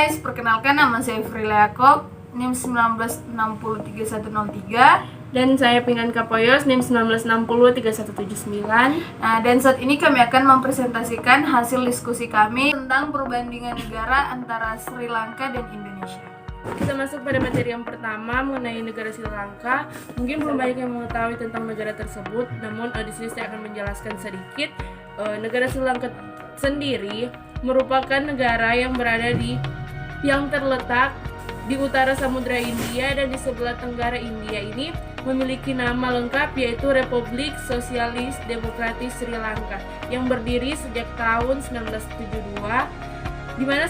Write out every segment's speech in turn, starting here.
guys, perkenalkan nama saya Frilia Yaakob, NIM 19603103. Dan saya Pingan Kapoyos, NIM 19603179. Nah, dan saat ini kami akan mempresentasikan hasil diskusi kami tentang perbandingan negara antara Sri Lanka dan Indonesia. Kita masuk pada materi yang pertama mengenai negara Sri Lanka. Mungkin belum banyak yang mengetahui tentang negara tersebut, namun di sini saya akan menjelaskan sedikit. Negara Sri Lanka sendiri merupakan negara yang terletak di utara Samudra India dan di sebelah tenggara India ini memiliki nama lengkap yaitu Republik Sosialis Demokratis Sri Lanka yang berdiri sejak tahun 1972, di mana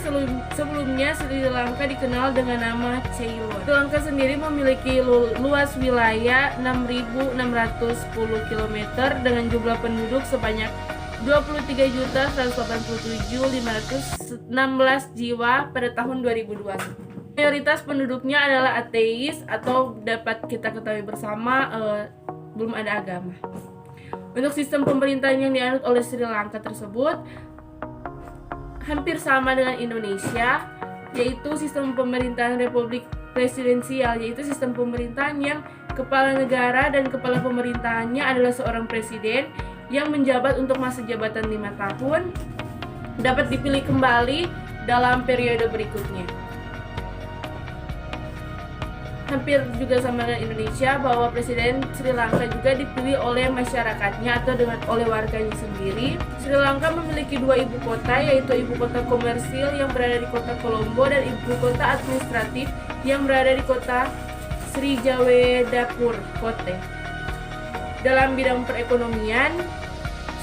sebelumnya Sri Lanka dikenal dengan nama Ceylon. Sri Lanka sendiri memiliki luas wilayah 6.610 km dengan jumlah penduduk sebanyak 23.187.516 jiwa pada tahun 2020. Mayoritas penduduknya adalah ateis atau dapat kita ketahui bersama belum ada agama. Untuk sistem pemerintahan yang dianut oleh Sri Lanka tersebut hampir sama dengan Indonesia, yaitu sistem pemerintahan republik presidensial, yaitu sistem pemerintahan yang kepala negara dan kepala pemerintahannya adalah seorang presiden yang menjabat untuk masa jabatan 5 tahun, dapat dipilih kembali dalam periode berikutnya. Hampir juga sama dengan Indonesia bahwa presiden Sri Lanka juga dipilih oleh masyarakatnya atau oleh warganya sendiri. Sri Lanka memiliki 2 ibu kota, yaitu ibu kota komersil yang berada di kota Colombo dan ibu kota administratif yang berada di kota Sri Jawedapur Kotte. Dalam bidang perekonomian,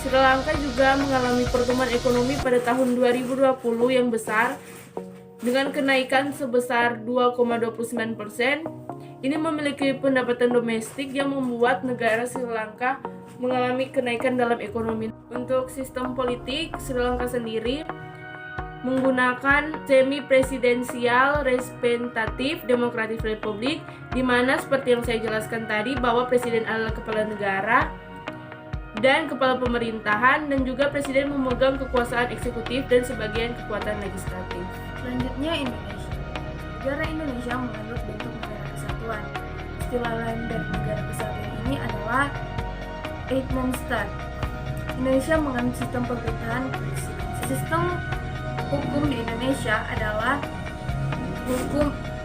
Sri Lanka juga mengalami pertumbuhan ekonomi pada tahun 2020 yang besar dengan kenaikan sebesar 2,29%. Ini memiliki pendapatan domestik yang membuat negara Sri Lanka mengalami kenaikan dalam ekonomi. Untuk sistem politik, Sri Lanka sendiri menggunakan semi-presidensial representatif demokratis republik, di mana seperti yang saya jelaskan tadi bahwa presiden adalah kepala negara dan kepala pemerintahan, dan juga presiden memegang kekuasaan eksekutif dan sebagian kekuatan legislatif. Selanjutnya Indonesia. Negara Indonesia menganut bentuk negara kesatuan. Istilah lain dari negara kesatuan ini adalah eight man state. Indonesia menganut sistem pemerintahan presidensial. Sistem hukum di Indonesia adalah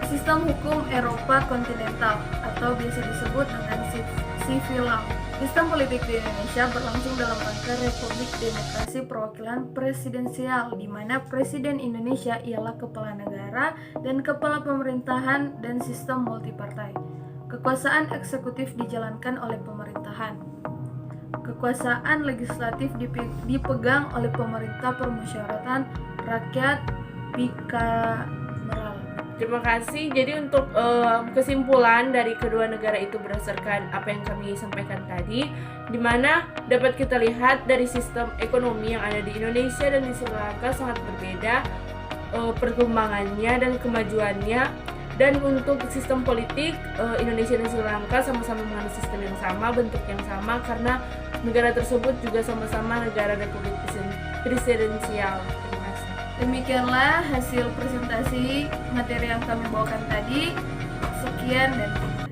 sistem hukum Eropa kontinental atau biasa disebut dengan civil law. Sistem politik di Indonesia berlangsung dalam rangka Republik Demokrasi Perwakilan Presidensial, di mana Presiden Indonesia ialah kepala negara dan kepala pemerintahan dan sistem multipartai. Kekuasaan eksekutif dijalankan oleh pemerintahan. Kekuasaan legislatif dipegang oleh pemerintah permusyawaratan rakyat bikameral. Terima kasih. Jadi untuk kesimpulan dari kedua negara itu berdasarkan apa yang kami sampaikan tadi, di mana dapat kita lihat dari sistem ekonomi yang ada di Indonesia dan di Sri Lanka sangat berbeda perkembangannya dan kemajuannya. Dan untuk sistem politik, Indonesia dan Sri Lanka sama-sama menganut sistem yang sama, bentuk yang sama, karena negara tersebut juga sama-sama negara republik presidensial. Demikianlah hasil presentasi materi yang kami bawakan tadi. Sekian dan terima kasih.